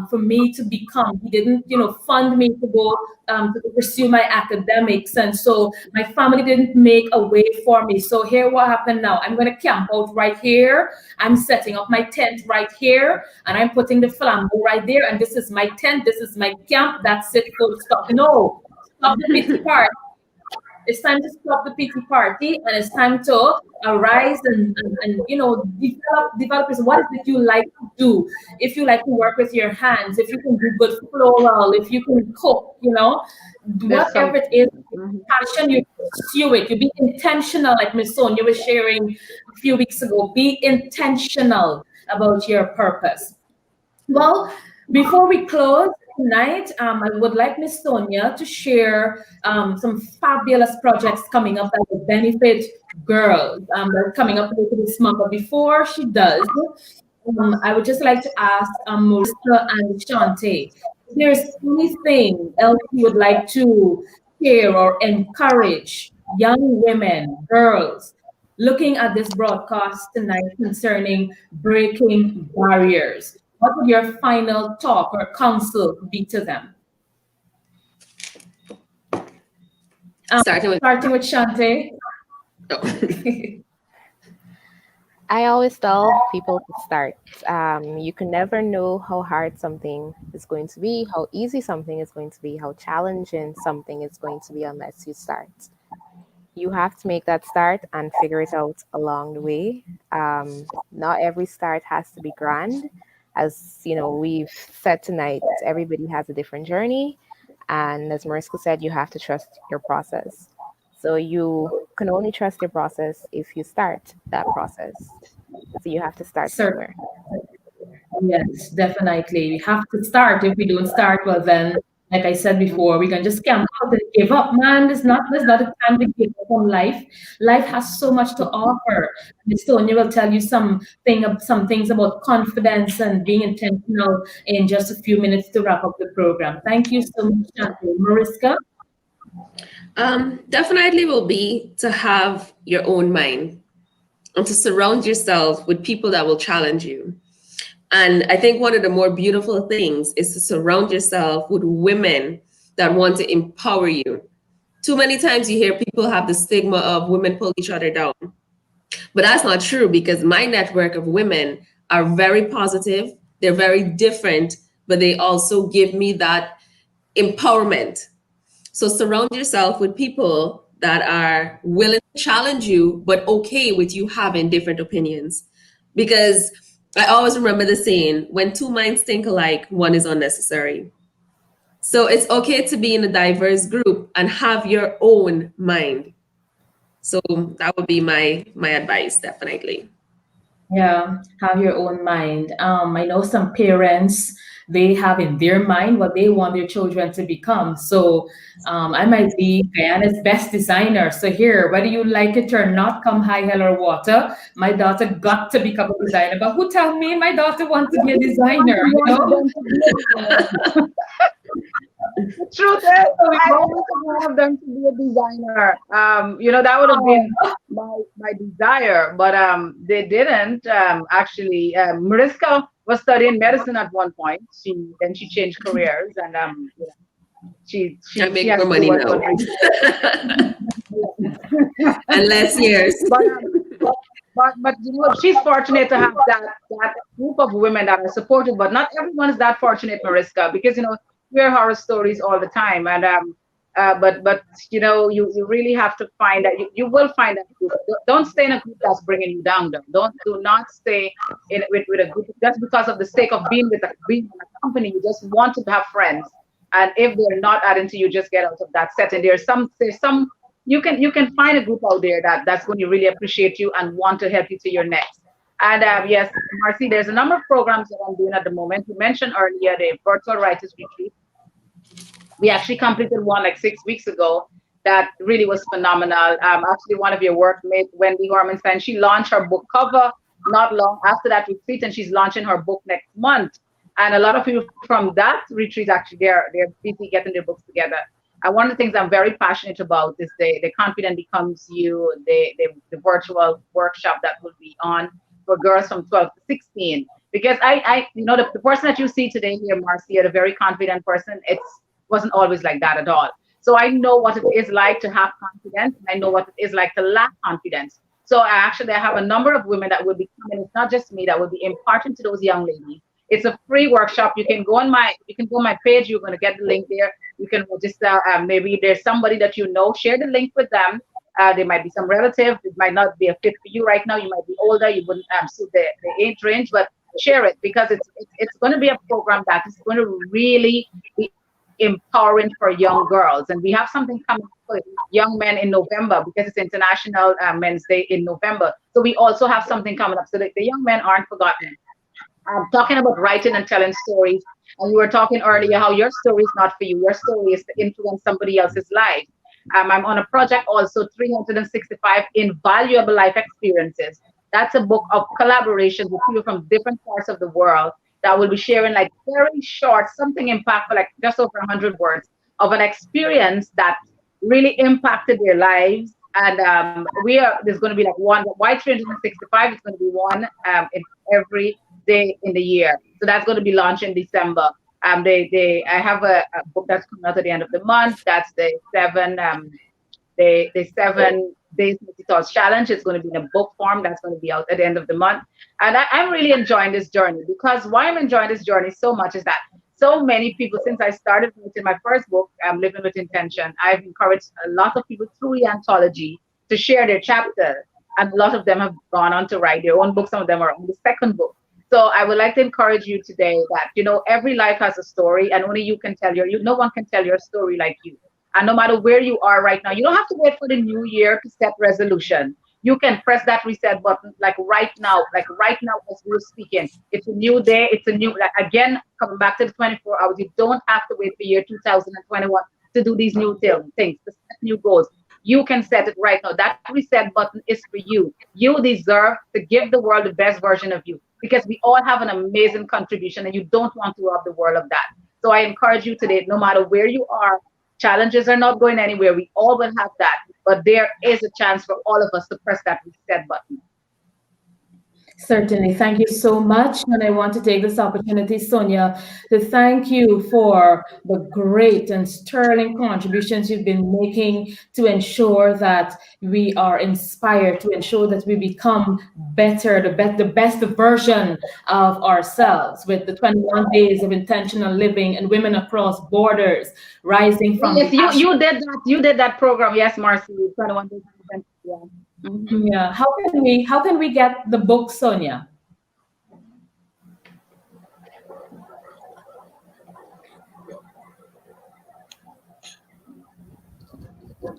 for me to become. He didn't, fund me to go to pursue my academics. And so my family didn't make a way for me. So here what happened now? I'm going to camp out right here. I'm setting up my tent right here and I'm putting the flambeau right there. And this is my tent. This is my camp. That's it. Full stop. No, stop the pity part. It's time to stop the pity party and it's time to arise and develop is what is it you like to do. If you like to work with your hands, if you can do good floral, if you can cook, There's some. whatever it is, Mhm. passion, you pursue it. You be intentional, like Miss Sonia was sharing a few weeks ago. Be intentional about your purpose. Well, before we close tonight, I would like Miss Sonia to share some fabulous projects coming up that will benefit girls. That are coming up later this month. But before she does, I would just like to ask Marissa and Shante, if there's anything else you would like to share or encourage young women, girls, looking at this broadcast tonight concerning breaking barriers. What would your final talk or counsel be to them? Starting with Starting with Shante. oh. I always tell people to start. You can never know how hard something is going to be, how easy something is going to be, how challenging something is going to be unless you start. You have to make that start and figure it out along the way. Not every start has to be grand, As you know, we've said tonight, everybody has a different journey. And as Mariska said, you have to trust your process. So you can only trust your process if you start that process. So you have to start Certainly. somewhere. Yes, definitely. We have to start. If we don't start, well then, like I said before, we can just camp out and give up. Man, there's not a time to give up on life. Life has so much to offer. Miss Sonia will tell you some things about confidence and being intentional in just a few minutes to wrap up the program. Thank you so much, Chantal. Mariska. Definitely will be to have your own mind and to surround yourself with people that will challenge you. And I think one of the more beautiful things is to surround yourself with women that want to empower you. Too many times you hear people have the stigma of women pull each other down. But that's not true because my network of women are very positive. They're very different, but they also give me that empowerment. So surround yourself with people that are willing to challenge you, but okay with you having different opinions. Because I always remember the saying, when two minds think alike, one is unnecessary. So it's okay to be in a diverse group and have your own mind. So that would be my advice, definitely. Yeah, have your own mind. I know some parents, they have in their mind what they want their children to become. So I might be Guyana's best designer. So here, whether you like it or not, come high, hell or water, my daughter got to become a designer. But who tell me my daughter wants to be a designer, You you want know? them to be a designer. The truth is, So we I both, always wanted them to be a designer. That would have been my desire, but they didn't. Actually, Mariska was studying medicine at one point. She changed careers, and I she make has more to do money what now. research. And less years. But she's fortunate to have that group of women that are supportive. But not everyone is that fortunate, Mariska, because we hear horror stories all the time, and but you really have to find that you will find that group. Don't stay in a group that's bringing you down. Though. Do not stay with a group just because of the sake of being in a company. You just want to have friends, and if they're not adding to you, just get out of that setting. There's some you can find a group out there that's going to really appreciate you and want to help you to your next. And yes, Marcy, there's a number of programs that I'm doing at the moment. You mentioned earlier the virtual writers retreat. We actually completed one like 6 weeks ago that really was phenomenal. Actually, one of your workmates, Wendy Hormanstein, she launched her book cover not long after that retreat, and she's launching her book next month. And a lot of people from that retreat actually they're busy getting their books together. And one of the things I'm very passionate about is the Confident Becomes You, the virtual workshop that will be on for girls from 12 to 16. Because the person that you see today here, Marcia, the very confident person, it wasn't always like that at all. So I know what it is like to have confidence, and I know what it is like to lack confidence. So I have a number of women that will be coming. It's not just me that will be imparting to those young ladies. It's a free workshop. You can go on my page. You're going to get the link there. You can register. Maybe there's somebody that you know. Share the link with them. There might be some relative. It might not be a fit for you right now. You might be older. You wouldn't suit the age range, but share it because it's going to be a program that is going to really be empowering for young girls. And we have something coming for young men in November because it's International Men's Day in November. So we also have something coming up so that the young men aren't forgotten. Talking about writing and telling stories. And you were talking earlier how your story is not for you. Your story is to influence somebody else's life. I'm on a project also, 365 Invaluable Life Experiences. That's a book of collaborations with people from different parts of the world that will be sharing like very short, something impactful, like just over 100 words of an experience that really impacted their lives. And there's going to be like one, why 365? It's going to be one in every day in the year. So that's going to be launched in December. I have a book that's coming out at the end of the month. That's the 7 days multitask challenge. It's going to be in a book form. That's going to be out at the end of the month. And I'm really enjoying this journey because why I'm enjoying this journey so much is that so many people, since I started writing my first book, Living with Intention, I've encouraged a lot of people through the anthology to share their chapter. And a lot of them have gone on to write their own book. Some of them are on the second book. So I would like to encourage you today that, every life has a story and only you can tell no one can tell your story like you. And no matter where you are right now, you don't have to wait for the new year to set resolution. You can press that reset button like right now as we're speaking. It's a new day. It's a new, like, again, coming back to the 24 hours. You don't have to wait for year 2021 to do these new things, to set new goals. You can set it right now. That reset button is for you. You deserve to give the world the best version of you because we all have an amazing contribution and you don't want to rob the world of that. So I encourage you today, no matter where you are, challenges are not going anywhere. We all will have that, but there is a chance for all of us to press that reset button. Certainly. Thank you so much. And I want to take this opportunity, Sonia, to thank you for the great and sterling contributions you've been making to ensure that we are inspired, to ensure that we become better, the best version of ourselves with the 21 days of intentional living and women across borders rising from Yes, the ashes. you did that. You did that program. Yes, Marcy. 21 days. Yeah. Mhm. Yeah. How can we get the book, Sonia?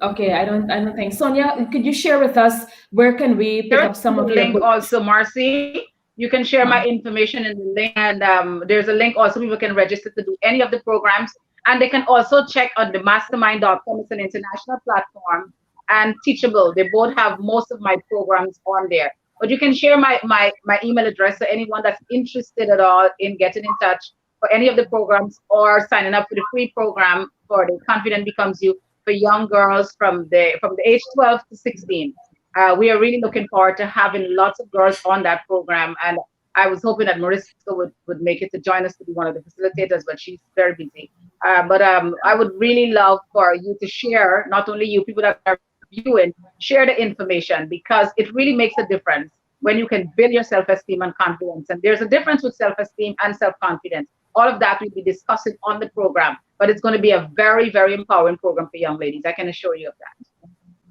Okay, I don't think. Sonia, could you share with us where can we pick Share up some the of your link books? also, Marcy. You can share my information in the link, and there's a link also people can register to do any of the programs, and they can also check on the mastermind.com. It's an international platform, and Teachable. They both have most of my programs on there. But you can share my email address so anyone that's interested at all in getting in touch for any of the programs or signing up for the free program for the Confident Becomes You for young girls from the age 12 to 16. We are really looking forward to having lots of girls on that program. And I was hoping that Mariska would make it to join us to be one of the facilitators, but she's very busy. But I would really love for you to share, not only you, people that are viewing, share the information because it really makes a difference when you can build your self-esteem and confidence. And there's a difference with self-esteem and self-confidence. All of that we'll be discussing on the program, but it's going to be a very, very empowering program for young ladies. I can assure you of that.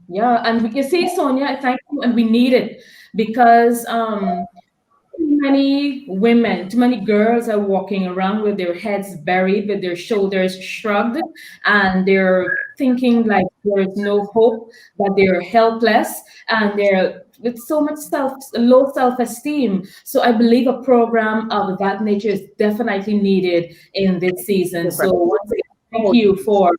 Yeah, and you see, Sonia, thank you, and we need it because too many women, too many girls are walking around with their heads buried, with their shoulders shrugged, and they're thinking like there is no hope, that they're helpless, and they're with so much low self-esteem. So I believe a program of that nature is definitely needed in this season. So Different. once again, thank you for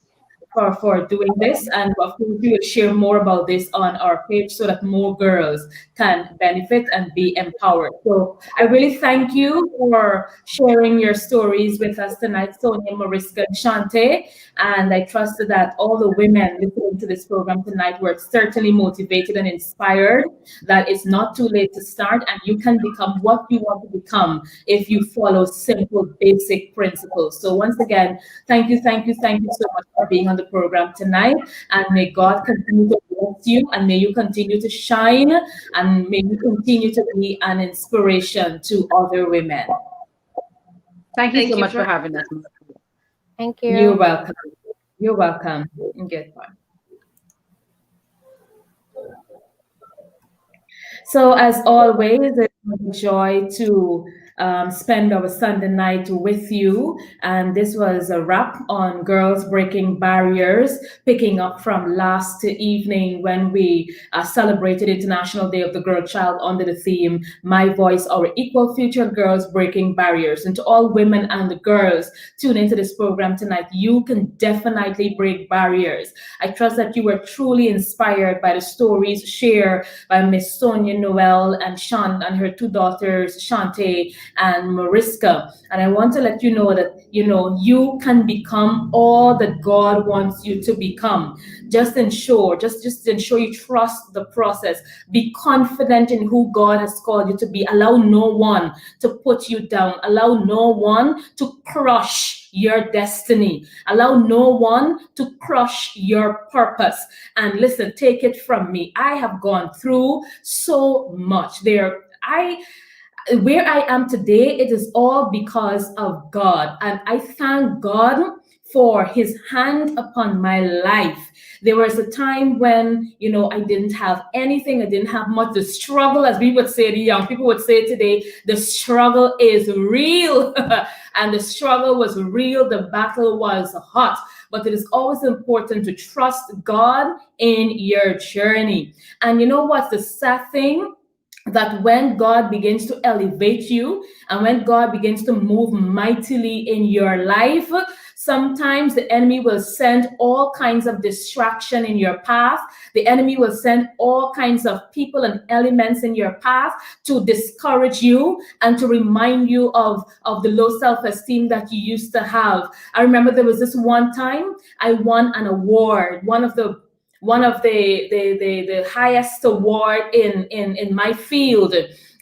doing this. And of course, we will share more about this on our page so that more girls can benefit and be empowered. So I really thank you for sharing your stories with us tonight, Sonia, Mariska, and Shante. And I trust that all the women listening to this program tonight were certainly motivated and inspired, that it's not too late to start and you can become what you want to become if you follow simple, basic principles. So once again, thank you so much for being on the program tonight. And may God continue to bless you and may you continue to shine and may you continue to be an inspiration to other women. Thank you Thank so you much for for having us. Thank You're you. welcome. You're welcome. Goodbye. So, as always, it's a joy to spend our Sunday night with you. And this was a wrap on Girls Breaking Barriers, picking up from last evening when we celebrated International Day of the Girl Child under the theme, My Voice, Our Equal Future, Girls Breaking Barriers. And to all women and the girls tune into this program tonight, you can definitely break barriers. I trust that you were truly inspired by the stories shared by Miss Sonia Noel and Sean and her two daughters, Shante and Mariska. And I want to let you know that, you can become all that God wants you to become. Just ensure you trust the process. Be confident in who God has called you to be. Allow no one to put you down. Allow no one to crush your destiny. Allow no one to crush your purpose. And listen, take it from me. I have gone through so much. Where I am today, it is all because of God. And I thank God for his hand upon my life. There was a time when, I didn't have anything. I didn't have much. The struggle, as we would say, the young people would say today, the struggle is real. And the struggle was real. The battle was hot. But it is always important to trust God in your journey. And you know what's the sad thing? That when God begins to elevate you and when God begins to move mightily in your life, sometimes the enemy will send all kinds of distraction in your path. The enemy will send all kinds of people and elements in your path to discourage you and to remind you of the low self-esteem that you used to have. I remember there was this one time I won an award, one of the highest award in my field.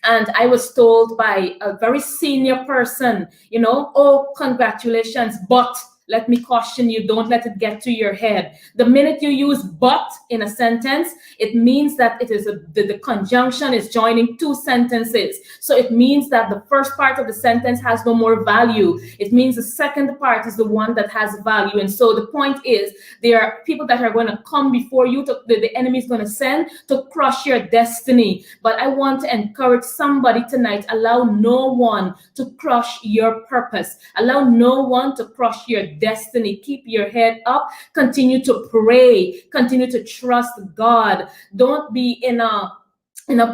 And I was told by a very senior person, oh, congratulations, but let me caution you, don't let it get to your head. The minute you use but in a sentence, it means that it is the conjunction is joining two sentences. So it means that the first part of the sentence has no more value. It means the second part is the one that has value. And so the point is, there are people that are going to come before you, the enemy is going to send to crush your destiny. But I want to encourage somebody tonight, allow no one to crush your purpose. Allow no one to crush your destiny. Keep your head up. Continue to pray. Continue to trust God. Don't be in a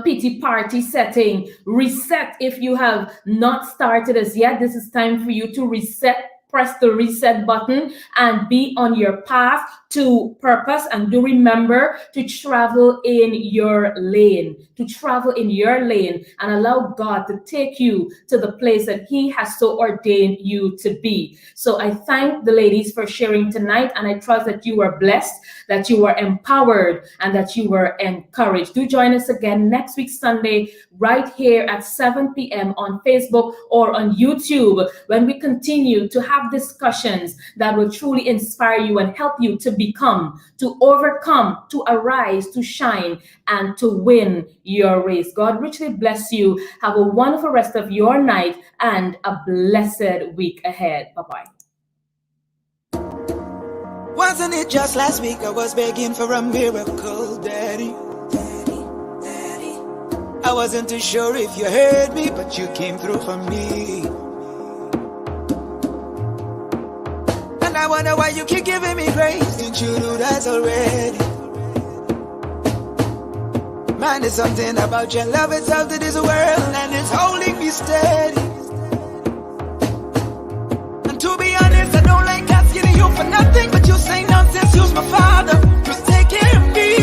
pity party setting. Reset if you have not started as yet. This is time for you to reset. Press the reset button and be on your path to purpose. And do remember to travel in your lane, and allow God to take you to the place that he has so ordained you to be. So I thank the ladies for sharing tonight, and I trust that you were blessed, that you were empowered, and that you were encouraged. Do join us again next week, Sunday, right here at 7 p.m. on Facebook or on YouTube, when we continue to have discussions that will truly inspire you and help you to become, to overcome, to arise, to shine, and to win your race. God richly bless you. Have a wonderful rest of your night and a blessed week ahead. Bye-bye. Wasn't it just last week I was begging for a miracle, Daddy? I wasn't too sure if you heard me, but you came through for me. And I wonder why you keep giving me grace. Didn't you do that already? Man, there's something about your love itself to this world, and it's holding me steady. And to be honest, I don't like asking you for nothing, but you say nonsense. You's my father, just take care of me.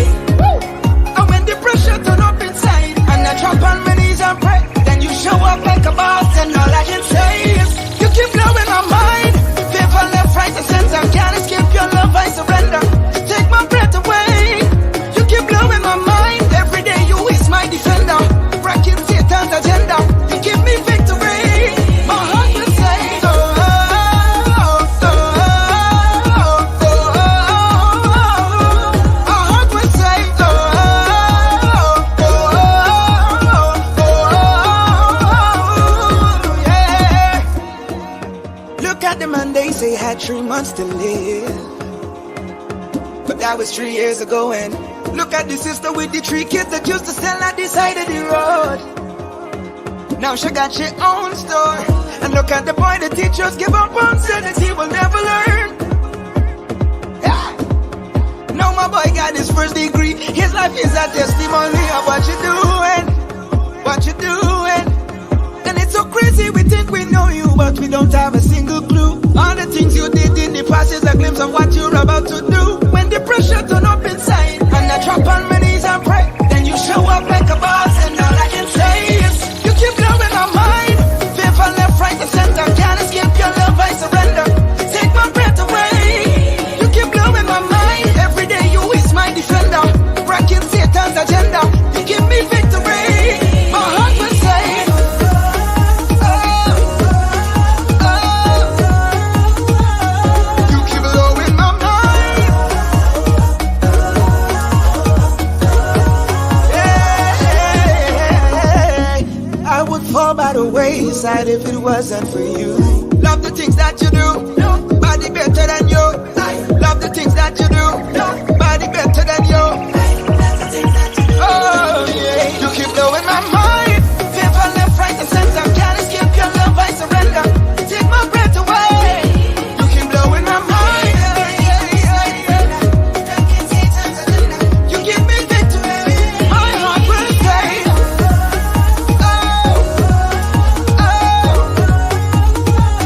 And when the pressure turn up inside, and I drop on my knees and pray, then you show up like a boss, and all I can say is, you keep blowing my mind. Favor left, right, and center, can't escape your love, I surrender. You take my breath away. You keep blowing my mind. Every day you is my defender, breaking Satan's agenda. You give me victory. My heart will say, our heart will say, yeah. Look at the man, they say had 3 months to live, but that was 3 years ago. And look at the sister with the 3 kids that used to sell at the side of the road. Now she got her own store. And look at the boy the teachers give up on, said that he will never learn. Yeah. Now my boy got his first degree. His life is a testimony of what you're doing. What you're doing. And it's so crazy, we think we know you, but we don't have a single clue. All the things you did in the past is a glimpse of what you're about to do. When the pressure turn up inside, and I drop on my knees and pray, then you show up like a boss, and all I can say is, you keep blowing my mind. Favor left, right, and center, can't escape your love, I surrender. You take my breath away. You keep blowing my mind. Every day you is my defender, breaking Satan's agenda. You give me victory. My heart will say, you keep blowing my mind. I would fall by the wayside if it wasn't for you. Love the things that you do.